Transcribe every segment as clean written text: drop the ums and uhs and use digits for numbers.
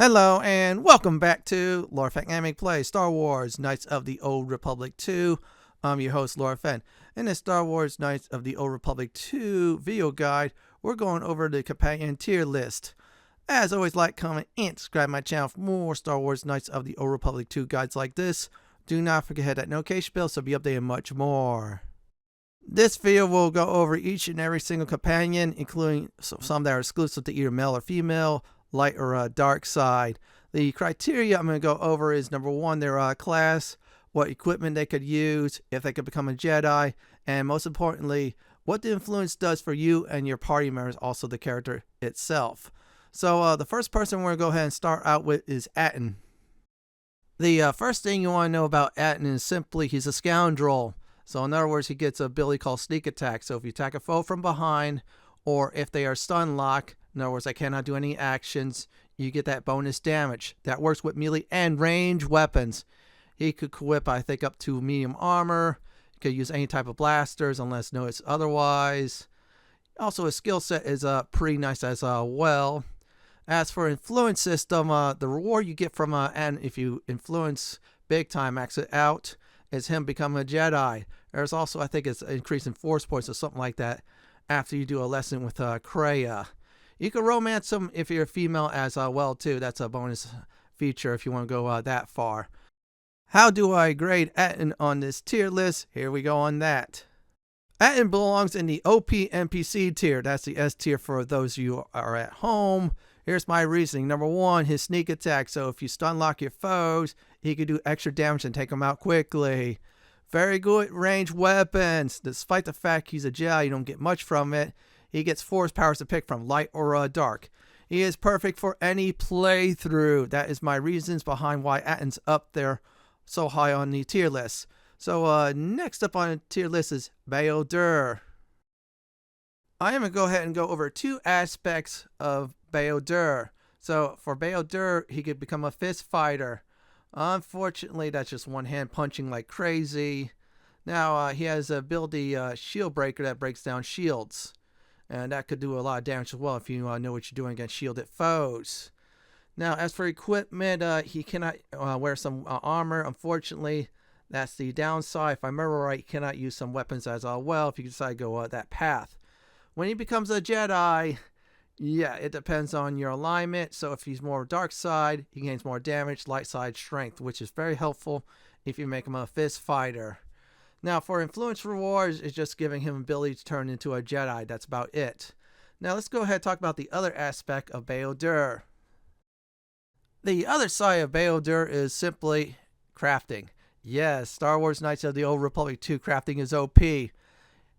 Hello and welcome back to Lorefan Anime Play Star Wars Knights of the Old Republic 2. I'm your host Lorefan. In this Star Wars Knights of the Old Republic 2 video guide, we're going over the companion tier list. As always, like, comment, and subscribe to my channel for more Star Wars Knights of the Old Republic 2 guides like this. Do not forget to hit that notification bell so be updated much more. This video will go over each and every single companion, including some that are exclusive to either male or female, light or dark side. The criteria I'm going to go over is number one, their class, what equipment they could use, if they could become a Jedi, and most importantly, what the influence does for you and your party members, also the character itself. So the first person we're going to go ahead and start out with is Atton. The first thing you want to know about Atton is simply he's a scoundrel. So in other words, he gets an ability called sneak attack. So if you attack a foe from behind, or if they are stun locked, in other words, I cannot do any actions, you get that bonus damage. That works with melee and range weapons. He could equip, I think, up to medium armor. He could use any type of blasters unless noticed otherwise. Also, his skill set is pretty nice as well. As for influence system, the reward you get from and if you influence big time, max it out, is him becoming a Jedi. There's also, I think, it's increase in force points or something like that after you do a lesson with Kreia. You can romance him if you're a female as well too. That's a bonus feature if you want to go that far. How do I grade Atton on this tier list? Here we go on that. Atton belongs in the OP NPC tier. That's the S tier for those of you who are at home. Here's my reasoning. Number one, his sneak attack. So if you stun lock your foes, he can do extra damage and take them out quickly. Very good range weapons. Despite the fact he's a Jedi, you don't get much from it. He gets force powers to pick from, light or dark. He is perfect for any playthrough. That is my reasons behind why Atton's up there so high on the tier list. So next up on the tier list is Bao-Dur. I am going to go ahead and go over two aspects of Bao-Dur. So for Bao-Dur, he could become a fist fighter. Unfortunately, that's just one hand punching like crazy. Now, he has the ability Shield Breaker that breaks down shields. And that could do a lot of damage as well if you know what you're doing against shielded foes. Now, as for equipment, he cannot wear some armor. Unfortunately, that's the downside. If I remember right, he cannot use some weapons as well if you decide to go that path. When he becomes a Jedi, yeah, it depends on your alignment. So if he's more dark side, he gains more damage, light side strength, which is very helpful if you make him a fist fighter. Now, for influence rewards, it's just giving him ability to turn into a Jedi. That's about it. Now, let's go ahead and talk about the other aspect of Bao-Dur. The other side of Bao-Dur is simply crafting. Yes, Star Wars Knights of the Old Republic 2 crafting is OP.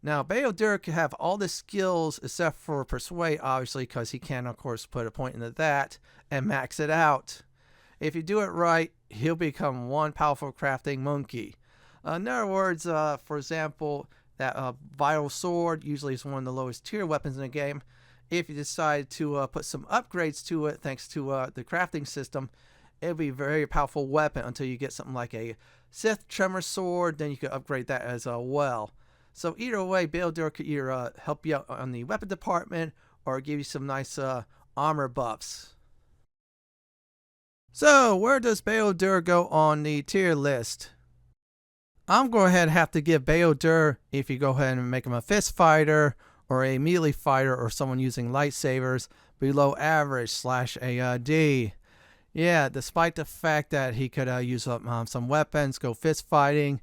Now, Bao-Dur can have all the skills except for Persuade, obviously, because he can, of course, put a point into that and max it out. If you do it right, he'll become one powerful crafting monkey. In other words, for example, that vital sword usually is one of the lowest tier weapons in the game. If you decide to put some upgrades to it, thanks to the crafting system, it'll be a very powerful weapon until you get something like a Sith Tremor Sword. Then you can upgrade that as well. So either way, Bao-Dur could either help you out on the weapon department or give you some nice armor buffs. So where does Bao-Dur go on the tier list? I'm going to go ahead and have to give Bao-Dur, if you go ahead and make him a fist fighter or a melee fighter or someone using lightsabers, below average / a D. Yeah, despite the fact that he could use up some weapons, go fist fighting,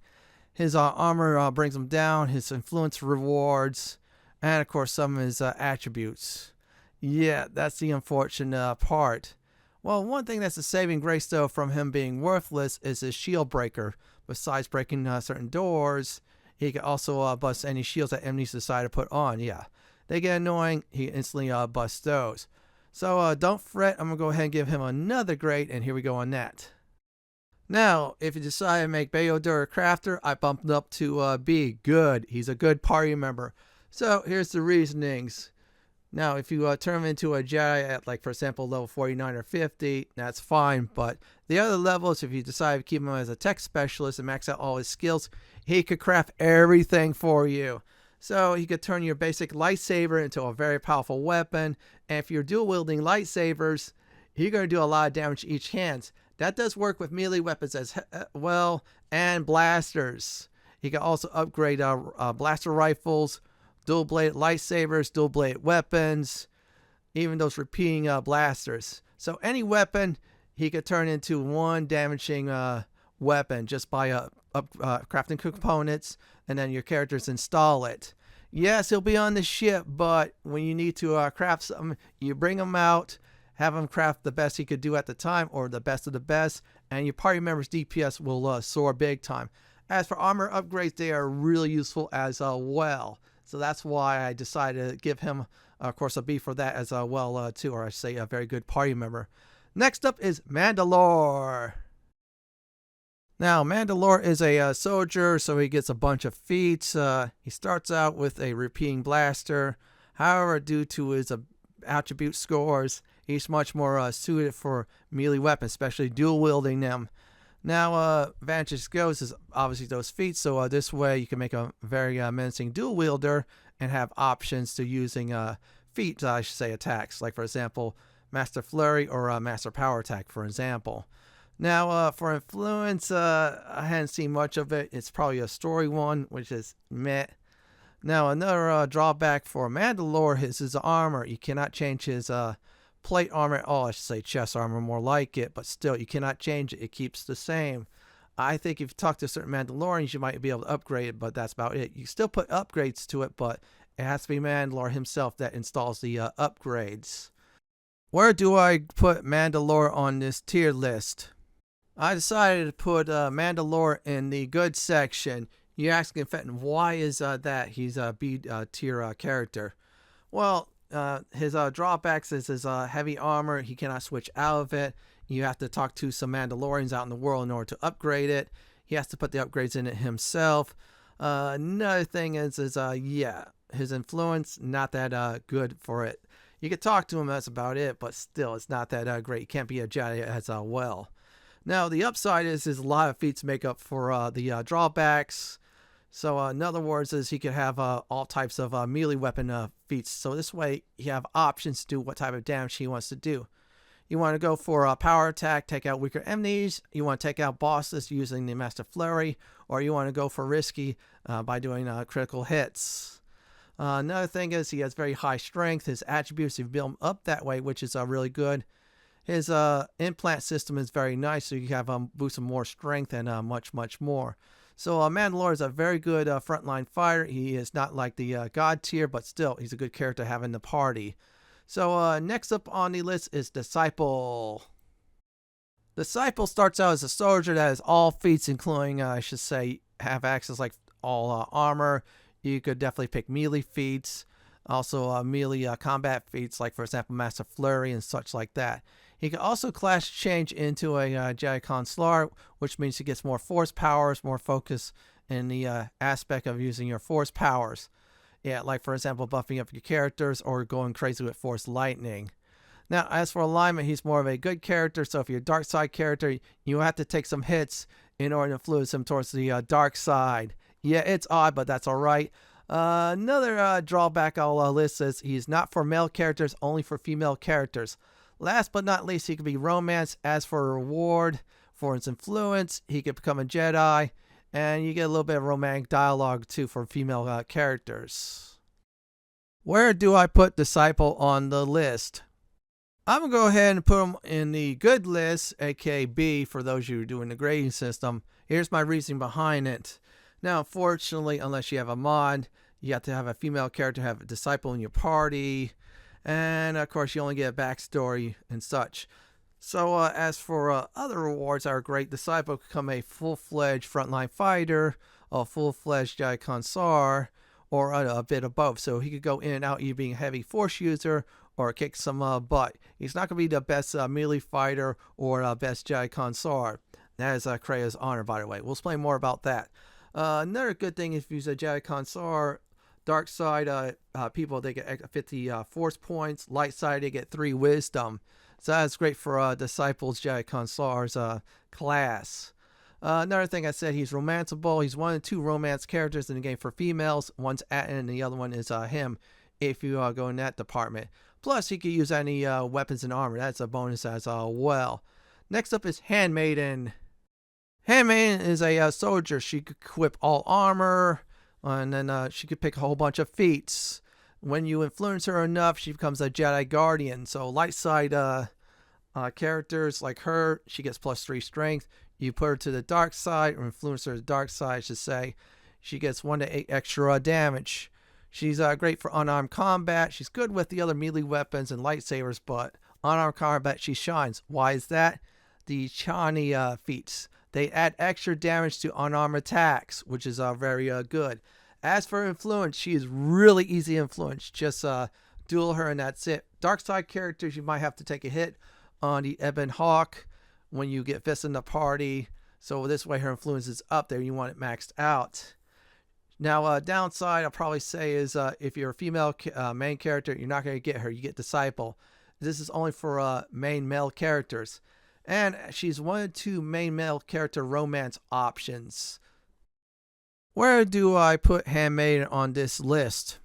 his armor brings him down, his influence rewards, and of course some of his attributes. Yeah, that's the unfortunate part. Well, one thing that's a saving grace though from him being worthless is his shield breaker. Besides breaking certain doors, he can also bust any shields that enemies decide to put on. Yeah, they get annoying, he instantly busts those. So don't fret, I'm going to go ahead and give him another grade, and here we go on that. Now, if you decide to make Bao-Dur a crafter, I bumped up to B, good. He's a good party member. So here's the reasonings. Now, if you turn him into a Jedi at, like, for example, level 49 or 50, that's fine. But the other levels, if you decide to keep him as a tech specialist and max out all his skills, he could craft everything for you. So he could turn your basic lightsaber into a very powerful weapon. And if you're dual wielding lightsabers, you're going to do a lot of damage to each hand. That does work with melee weapons as well, and blasters. You can also upgrade blaster rifles, dual-bladed lightsabers, dual-bladed weapons, even those repeating blasters. So any weapon he could turn into one damaging weapon just by crafting components, and then your characters install it. Yes, he'll be on the ship, but when you need to craft something, you bring him out, have him craft the best he could do at the time, or the best of the best, and your party members' DPS will soar big time. As for armor upgrades, they are really useful as well. So that's why I decided to give him, of course, a B for that as well, too, or I say a very good party member. Next up is Mandalore. Now, Mandalore is a soldier, so he gets a bunch of feats. He starts out with a repeating blaster. However, due to his attribute scores, he's much more suited for melee weapons, especially dual wielding them. Now, advantage goes is obviously those feats, so this way you can make a very menacing dual wielder and have options to using feat, I should say, attacks, like for example, Master Flurry or Master Power Attack, for example. Now, for influence, I hadn't seen much of it. It's probably a story one, which is meh. Now, another drawback for Mandalore is his armor. You cannot change his plate armor at all. I should say chest armor, more like it, but still, you cannot change it. It keeps the same. I think if you talk to certain Mandalorians, you might be able to upgrade it, but that's about it. You still put upgrades to it, but it has to be Mandalore himself that installs the upgrades. Where do I put Mandalore on this tier list? I decided to put Mandalore in the good section. You're asking, Fenton, why is that he's a B tier character? Well, his drawbacks is his heavy armor. He cannot switch out of it. You have to talk to some Mandalorians out in the world in order to upgrade it. He has to put the upgrades in it himself. Another thing is yeah, his influence, not that good for it. You can talk to him, that's about it, but still, it's not that great. You can't be a Jedi as well. Now, the upside is a lot of feats make up for the drawbacks. So, in other words, is he could have all types of melee weapon feats. So this way, you have options to do what type of damage he wants to do. You want to go for a power attack, take out weaker enemies. You want to take out bosses using the Master Flurry. Or you want to go for risky by doing critical hits. Another thing is he has very high strength. His attributes, you build him up that way, which is really good. His implant system is very nice, so you have boost him more strength and much, much more. So Mandalore is a very good frontline fighter. He is not like the God tier, but still, he's a good character to have in the party. So next up on the list is Disciple. Disciple starts out as a soldier that has all feats, including, I should say, have access like all armor. You could definitely pick melee feats. Also melee combat feats, like for example Master Flurry and such like that. He can also class change into a Jedi KotOR, which means he gets more force powers, more focus in the aspect of using your force powers. Yeah, like for example buffing up your characters or going crazy with force lightning. Now, as for alignment, he's more of a good character, so if you're a dark side character, you have to take some hits in order to influence him towards the dark side. Yeah, it's odd, but that's alright. Another drawback I'll list is he's not for male characters, only for female characters. Last but not least, he can be romance. As for a reward for his influence, he could become a Jedi, and you get a little bit of romantic dialogue too for female characters. Where do I put Disciple on the list? I'm going to go ahead and put him in the good list, aka B, for those of you who are doing the grading system. Here's my reasoning behind it. Now, unfortunately, unless you have a mod, you have to have a female character have a Disciple in your party. And, of course, you only get a backstory and such. So, as for other rewards that are great, Disciple can become a full-fledged frontline fighter, a full-fledged Jedi KotOR, or a bit of both. So, he could go in and out either being a heavy force user or kick some butt. He's not going to be the best melee fighter or best Jedi KotOR. That is Kreia's honor, by the way. We'll explain more about that. Another good thing if you use a Jedi KotOR, dark side people, they get 50 force points. Light side, they get 3 wisdom. So that's great for Disciples Jedi KotOR's class. Another thing I said, he's romanceable. He's one of 2 romance characters in the game for females. One's Atton and the other one is him, if you go in that department. Plus, he could use any weapons and armor. That's a bonus as well. Next up is Handmaiden. Handmaiden is a soldier. She could equip all armor, and then she could pick a whole bunch of feats. When you influence her enough, she becomes a Jedi Guardian. So light side characters like her, she gets +3 strength. You put her to the dark side, or influence her to the dark side, I should say, she gets 1 to 8 extra damage. She's great for unarmed combat. She's good with the other melee weapons and lightsabers, but unarmed combat, she shines. Why is that? The Chani feats. They add extra damage to unarmed attacks, which is very good. As for influence, she is really easy to influence. Just duel her and that's it. Dark side characters, you might have to take a hit on the Ebon Hawk when you get Fist in the party. So this way her influence is up there. You want it maxed out. Now, downside I'll probably say is if you're a female main character, you're not going to get her. You get Disciple. This is only for main male characters. And she's one of 2 main male character romance options. Where do I put Handmaiden on this list?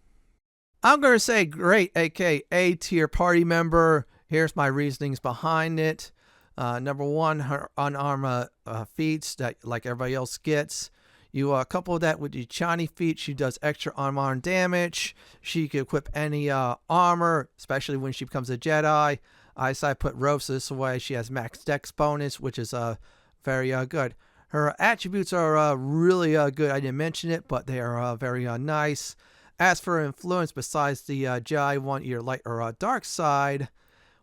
I'm going to say great, aka A tier party member. Here's my reasonings behind it. Number 1, her unarmed feats that like everybody else gets. You couple that with the Chani feat. She does extra unarmed damage. She can equip any armor, especially when she becomes a Jedi. I put Robes this way. She has max dex bonus, which is very good. Her attributes are really good. I didn't mention it, but they are very nice. As for influence, besides the Jedi one, your light or dark side,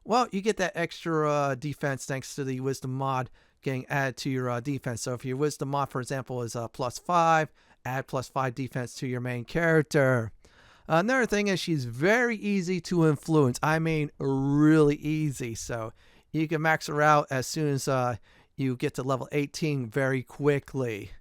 well, you get that extra defense thanks to the Wisdom mod getting added to your defense. So if your Wisdom mod, for example, is +5, add +5 defense to your main character. Another thing is she's very easy to influence. I mean, really easy. So you can max her out as soon as you get to level 18 very quickly.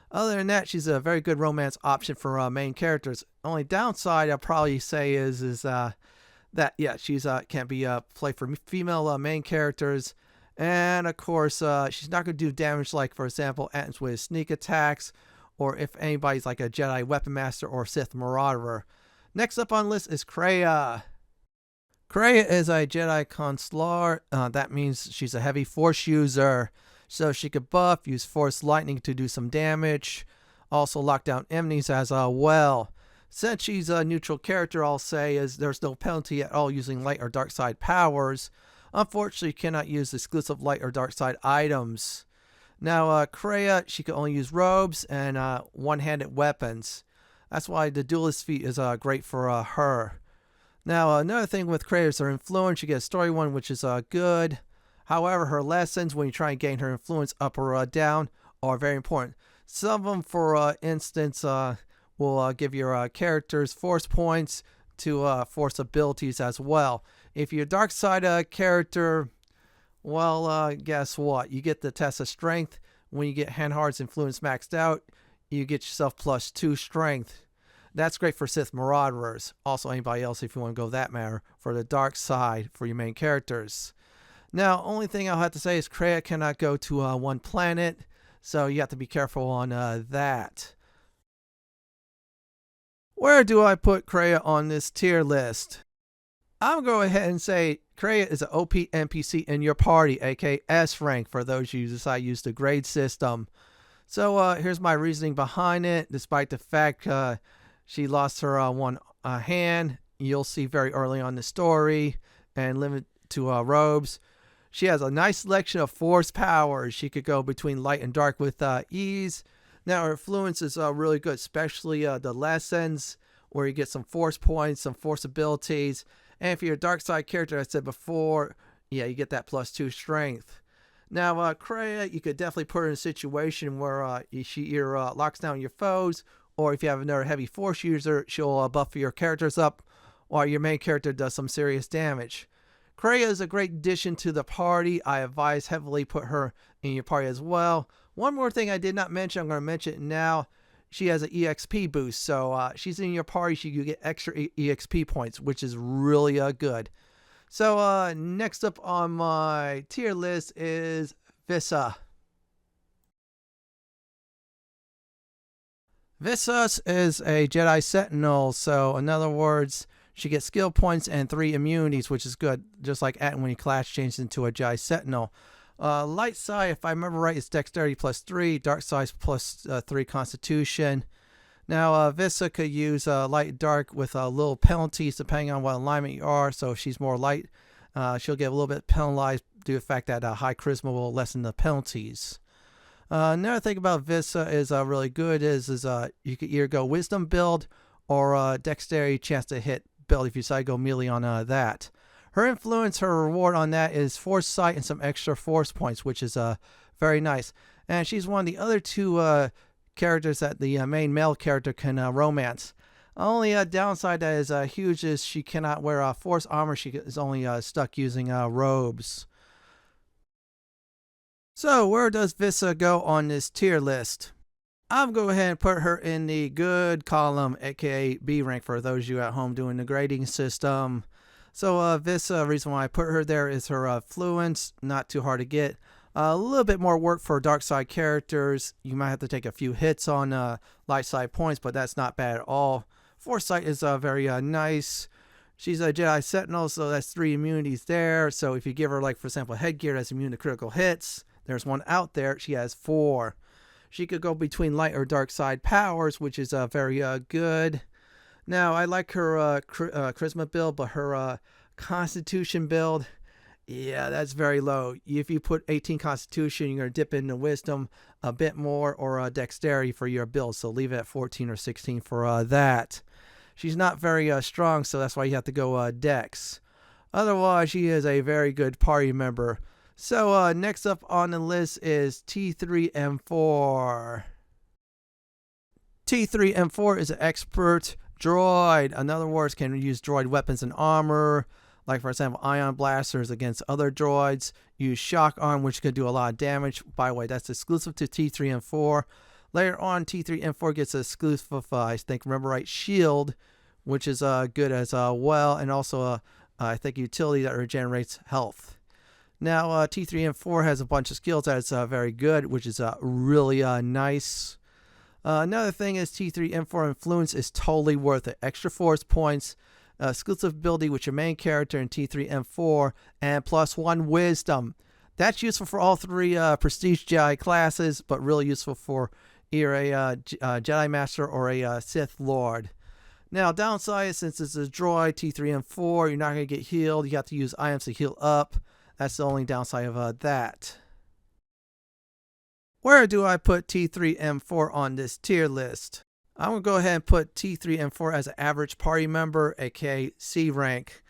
Other than that, she's a very good romance option for main characters. Only downside I'll probably say is that yeah, she's can't be played for female main characters. And of course, she's not going to do damage like, for example, Atton's with sneak attacks, or if anybody's like a Jedi Weapon Master or Sith Marauder. Next up on the list is Kreia. Kreia is a Jedi Consular. That means she's a heavy Force user, so she could buff, use Force Lightning to do some damage. Also lock down enemies as well. Since she's a neutral character, I'll say is there's no penalty at all using light or dark side powers. Unfortunately, you cannot use exclusive light or dark side items. Now, Kreia, she can only use robes and one-handed weapons. That's why the duelist feat is great for her. Now, another thing with Kreia is her influence. You get a story one, which is good. However, her lessons, when you try and gain her influence up or down, are very important. Some of them, for instance, will give your characters force points to force abilities as well. If you're a dark side character, well, guess what? You get the test of strength. When you get Hanharr's influence maxed out, you get yourself +2 strength. That's great for Sith Marauders. Also, anybody else, if you want to go that matter, for the dark side for your main characters. Now, only thing I'll have to say is Kreia cannot go to one planet, so you have to be careful on that. Where do I put Kreia on this tier list? I'm going to go ahead and say Kreia is an OP NPC in your party, aka S rank, for those you decide to use the grade system. So here's my reasoning behind it. Despite the fact she lost her one hand, you'll see very early on in the story, and limited to robes. She has a nice selection of force powers. She could go between light and dark with ease. Now her influence is really good, especially the lessons where you get some force points, some force abilities. And if you're a dark side character, I said before, yeah, you get that +2 strength. Now, Kreia, you could definitely put her in a situation where she either locks down your foes, or if you have another heavy force user, she'll buff your characters up, or your main character does some serious damage. Kreia is a great addition to the party. I advise heavily put her in your party as well. One more thing I did not mention, I'm going to mention it now. She has an EXP boost, so she's in your party. You get extra EXP points, which is really good. So next up on my tier list is Vissa. Vissa is a Jedi Sentinel, so in other words, She gets skill points and 3 immunities, which is good. Just like Atton when he Clash changes into a Jedi Sentinel. Light side, if I remember right, is Dexterity +3. Dark side +3 Constitution. Now, Vissa could use light and dark with little penalties depending on what alignment you are. So if she's more light, she'll get a little bit penalized due to the fact that high charisma will lessen the penalties. Another thing about Vissa is really good is you could either go Wisdom build or Dexterity chance to hit build if you decide to go melee on that. Her influence, her reward on that is Foresight and some extra Force points, which is very nice. And she's one of the other 2 characters that the main male character can romance. Only downside that is huge is she cannot wear Force armor. She is only stuck using robes. So where does Vissa go on this tier list? I'm going to go ahead and put her in the good column, aka B rank for those of you at home doing the grading system. So Vissa, reason why I put her there is her fluence, not too hard to get. A little bit more work for dark side characters. You might have to take a few hits on light side points, but that's not bad at all. Foresight is very nice. She's a Jedi Sentinel, so that's 3 immunities there. So if you give her, like, for example, headgear that's immune to critical hits, there's one out there. She has 4. She could go between light or dark side powers, which is very good. Now, I like her charisma build, but her constitution build, yeah, that's very low. If you put 18 constitution, you're going to dip into wisdom a bit more or dexterity for your build. So leave it at 14 or 16 for that. She's not very strong, so that's why you have to go dex. Otherwise, she is a very good party member. So next up on the list is T3M4. T3M4 is an expert droid. In other words, can use droid weapons and armor. Like, for example, ion blasters against other droids. Use shock arm, which could do a lot of damage. By the way, that's exclusive to T3M4. Later on, T3M4 gets exclusive of, I think, remember right, shield, which is good as well. And also, I think, utility that regenerates health. Now, T3M4 has a bunch of skills that's very good, which is really nice. Another thing is T3M4 influence is totally worth it. Extra force points, exclusive ability with your main character in T3M4, and +1 wisdom. That's useful for all 3 prestige Jedi classes, but really useful for either a Jedi Master or a Sith Lord. Now, downside, since it's a droid, T3M4, you're not going to get healed. You have to use items to heal up. That's the only downside of that. Where do I put T3M4 on this tier list? I'm going to go ahead and put T3M4 as an average party member, aka C rank.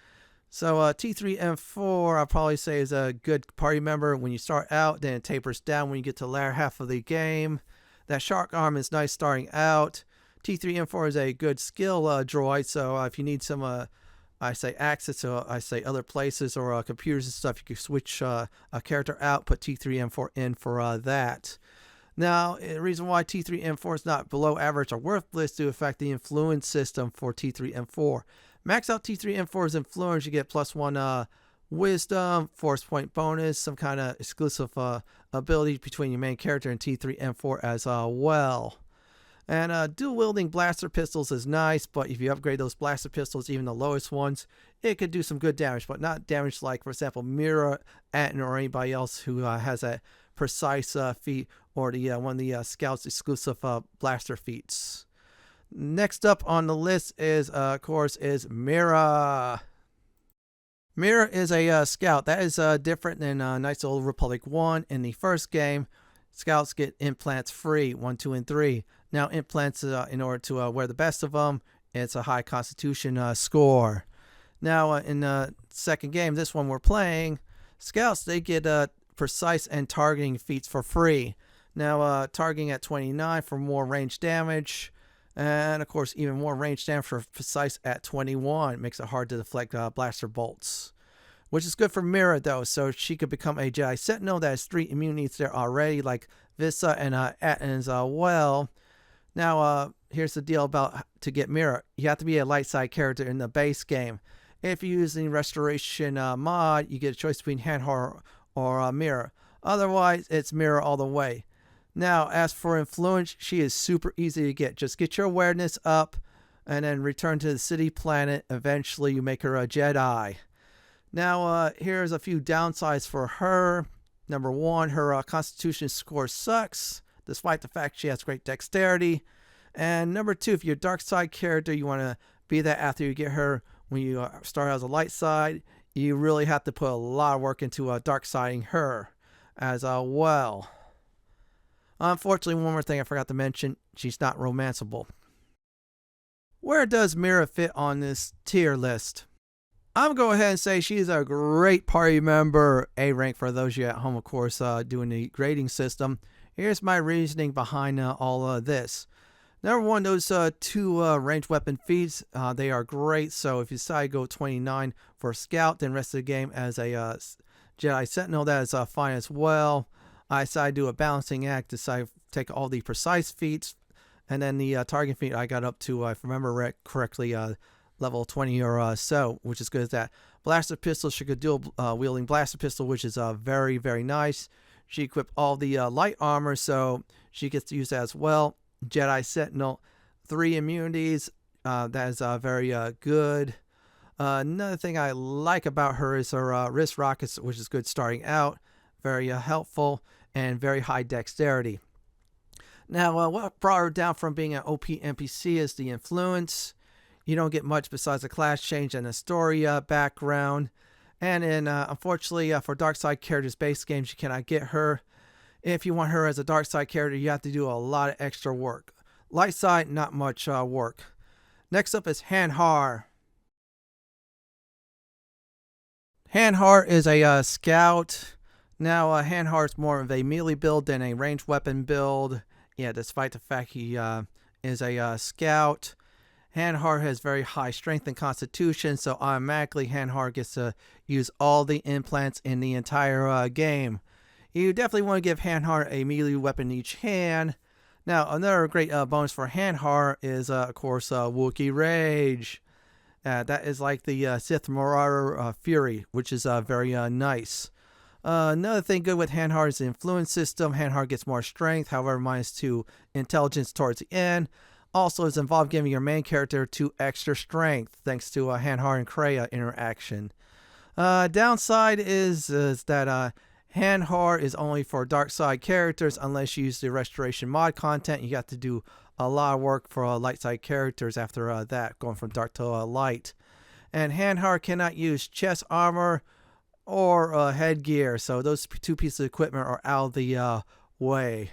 So T3M4, I'll probably say is a good party member when you start out, then it tapers down when you get to the latter half of the game. That shark arm is nice starting out. T3M4 is a good skill droid, so if you need some, I say access to, I say other places or computers and stuff, you can switch a character out, put T3M4 in for that. Now, the reason why T3M4 is not below average or worthless due to the fact the influence system for T3M4. Max out T3M4's influence, you get +1 wisdom, force point bonus, some kind of exclusive ability between your main character and T3M4 as well. And dual wielding blaster pistols is nice, but if you upgrade those blaster pistols, even the lowest ones, it could do some good damage, but not damage like, for example, Mira, Atton, or anybody else who has a precise feat, or the one of the scouts exclusive blaster feats. Next up on the list is, of course, is Mira. Mira is a scout. That is different than Knights of the Old Republic 1. In the first game, scouts get implants free, 1, 2, and 3. Now, implants, in order to wear the best of them, it's a high constitution score. Now, in the second game, this one we're playing, scouts, they get precise and targeting feats for free. Now, targeting at 29 for more range damage, and of course, even more range damage for precise at 21. It makes it hard to deflect blaster bolts, which is good for Mira, though, so she could become a Jedi Sentinel that has 3 immunities there already, like Vissa and Atton as well. Now, here's the deal about to get Mira. You have to be a light side character in the base game. If you're using Restoration mod, you get a choice between Hanharr or Mira. Otherwise, it's Mira all the way. Now, as for influence, she is super easy to get. Just get your awareness up, and then return to the city planet. Eventually, you make her a Jedi. Now, here's a few downsides for her. Number one, her Constitution score sucks, despite the fact she has great dexterity. And number two, if you're a dark side character, you want to be that after you get her. When you start out as a light side, you really have to put a lot of work into dark siding her as well. Unfortunately, one more thing I forgot to mention, she's not romanceable. Where does Mira fit on this tier list? I'm going to go ahead and say she's a great party member. A rank for those of you at home, of course, doing the grading system. Here's my reasoning behind all of this. Number one, those two ranged weapon feats, they are great. So if you decide to go 29 for Scout, then rest of the game as a Jedi Sentinel, that is fine as well. I decided to do a balancing act, decide to take all the precise feats, and then the target feat I got up to, if I remember correctly, level 20 or so, which is good as that. Blaster pistol, she could dual wielding blaster pistol, which is very, very nice. She equipped all the light armor, so she gets to use that as well. Jedi Sentinel, 3 immunities, that is very good. Another thing I like about her is her wrist rockets, which is good starting out, very helpful, and very high dexterity. Now, what brought her down from being an OP NPC is the influence. You don't get much besides a class change and a story background. And then, unfortunately, for dark side characters base games, you cannot get her. If you want her as a dark side character, you have to do a lot of extra work. Light side, not much work. Next up is Hanharr. Hanharr is a scout. Now, Hanharr is more of a melee build than a ranged weapon build. Yeah, despite the fact he is a scout. Hanharr has very high strength and constitution, so automatically Hanharr gets to use all the implants in the entire game. You definitely want to give Hanharr a melee weapon in each hand. Now, another great bonus for Hanharr is, of course, Wookiee Rage. That is like the Sith Marauder Fury, which is very nice. Another thing good with Hanharr is the influence system. Hanharr gets more strength, however, -2 intelligence towards the end. Also is involved giving your main character 2 extra strength, thanks to Hanharr and Kreia interaction. Downside is that Hanharr is only for dark side characters unless you use the restoration mod content. You got to do a lot of work for light side characters after that, going from dark to light. And Hanharr cannot use chest armor or headgear, so those 2 pieces of equipment are out of the way.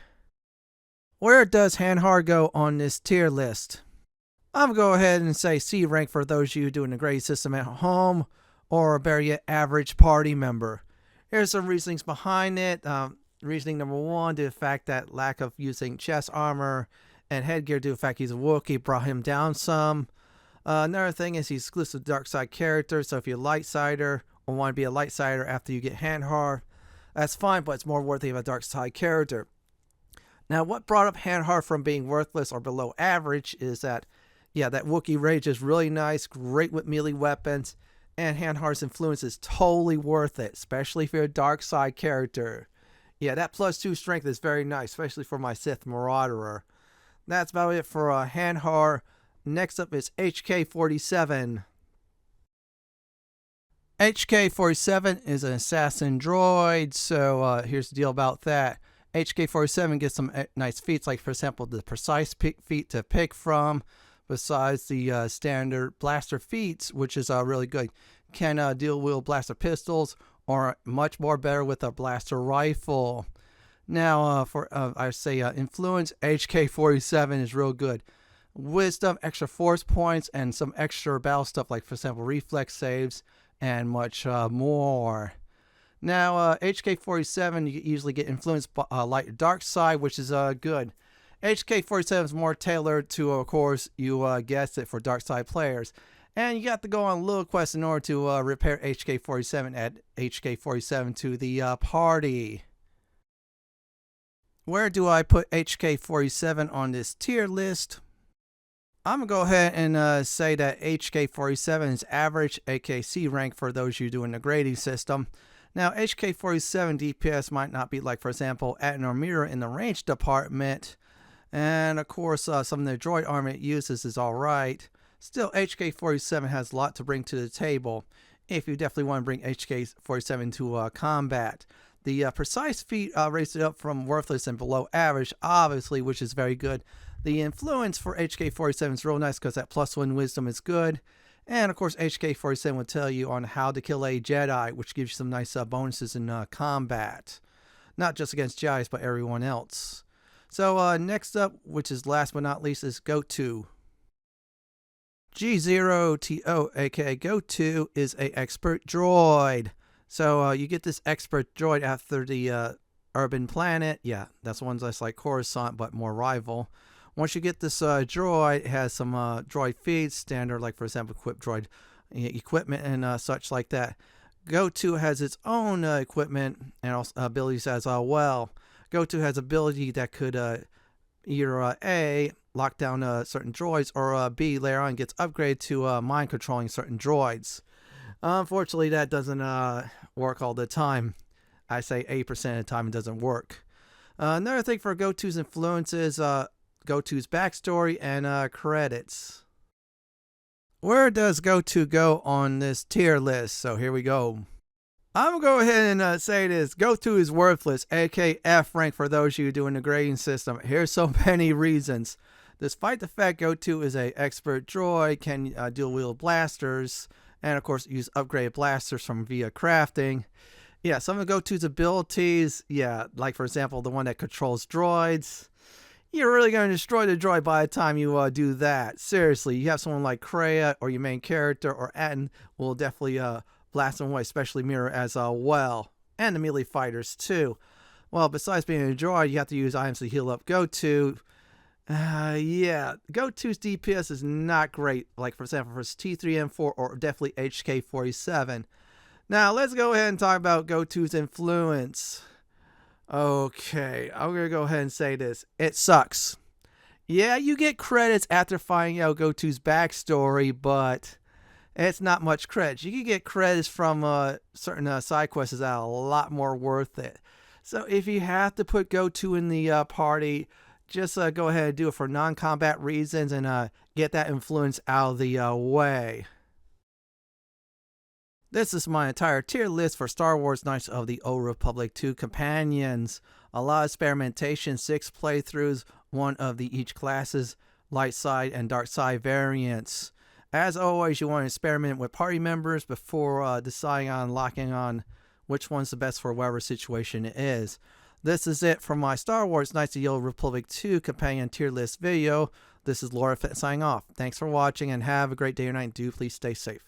Where does Hanharr go on this tier list? I'm going to go ahead and say C rank for those of you doing the grade system at home, or a better yet, average party member. Here's some reasonings behind it. Reasoning number 1, due to the fact that lack of using chest armor and headgear due to the fact he's a Wookiee brought him down some. Another thing is he's exclusive to dark side characters, so if you're a light sider or want to be a light sider after you get Hanharr, that's fine, but it's more worthy of a dark side character. Now, what brought up Hanharr from being worthless or below average is that, yeah, that Wookiee Rage is really nice, great with melee weapons, and Hanharr's influence is totally worth it, especially if you're a dark side character. Yeah, that +2 strength is very nice, especially for my Sith Marauder. That's about it for Hanharr. Next up is HK-47. HK-47 is an assassin droid, so here's the deal about that. HK-47 gets some nice feats, like for example the precise feat to pick from, besides the standard blaster feats, which is really good. Can dual wield blaster pistols, or much more better with a blaster rifle. Now for I say influence, HK-47 is real good. Wisdom, extra force points, and some extra battle stuff, like for example reflex saves and much more. Now, HK-47, you easily get influenced by light dark side, which is good. HK-47 is more tailored to, of course, you guessed it, for dark side players. And you got to go on a little quest in order to repair HK-47 at HK-47 to the party. Where do I put HK-47 on this tier list? I'm going to go ahead and say that HK-47 is average, aka C rank for those of you doing the grading system. Now, HK-47 DPS might not be like, for example, Atton or Mira in the range department. And, of course, some of the droid armor it uses is alright. Still, HK-47 has a lot to bring to the table if you definitely want to bring HK-47 to combat. The precise feat raised it up from worthless and below average, obviously, which is very good. The influence for HK-47 is real nice because that +1 wisdom is good. And of course, HK-47 will tell you on how to kill a Jedi, which gives you some nice bonuses in combat. Not just against Jedis, but everyone else. So next up, which is last but not least, is KotOR. G0TO, aka KotOR, is a expert droid. So you get this expert droid after the urban planet. Yeah, that's the one that's like Coruscant, but more rival. Once you get this droid, it has some droid feeds, standard, like for example, equipped droid equipment and such like that. KotOR has its own equipment and also abilities as well. KotOR has ability that could either A, lock down certain droids, or B, later on gets upgraded to mind controlling certain droids. Unfortunately, that doesn't work all the time. I say 8% of the time it doesn't work. Another thing for KotOR's influences, KotOR's backstory and credits. Where does KotOR go on this tier list? So here we go. I'm going to go ahead and say this. KotOR is worthless, aka F rank for those of you doing the grading system. Here's so many reasons. Despite the fact KotOR is an expert droid, can dual wield blasters, and of course use upgraded blasters from via crafting. Yeah, some of KotOR's abilities, yeah, like for example the one that controls droids. You're really going to destroy the droid by the time you do that. Seriously, you have someone like Kreia or your main character or Atton will definitely blast them away, especially Mira as well. And the melee fighters too. Well, besides being a droid, you have to use items to heal up KotOR. Yeah, KotOR's DPS is not great. Like for example, for T3M4 or definitely HK-47. Now, let's go ahead and talk about KotOR's influence. Okay, I'm going to go ahead and say this. It sucks. Yeah, you get credits after finding out KotOR's backstory, but it's not much credits. You can get credits from certain side quests that are a lot more worth it. So if you have to put KotOR in the party, just go ahead and do it for non-combat reasons and get that influence out of the way. This is my entire tier list for Star Wars Knights of the Old Republic 2 companions. A lot of experimentation, 6 playthroughs, one of the each classes, light side and dark side variants. As always, you want to experiment with party members before deciding on locking on which one's the best for whatever situation it is. This is it for my Star Wars Knights of the Old Republic 2 companion tier list video. This is LoreFett signing off. Thanks for watching and have a great day or night. Do please stay safe.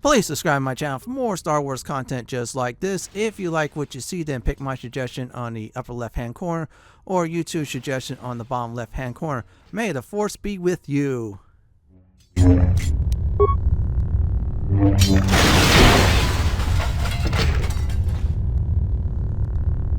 Please subscribe to my channel for more Star Wars content just like this. If you like what you see, then pick my suggestion on the upper left hand corner or YouTube suggestion on the bottom left hand corner. May the Force be with you.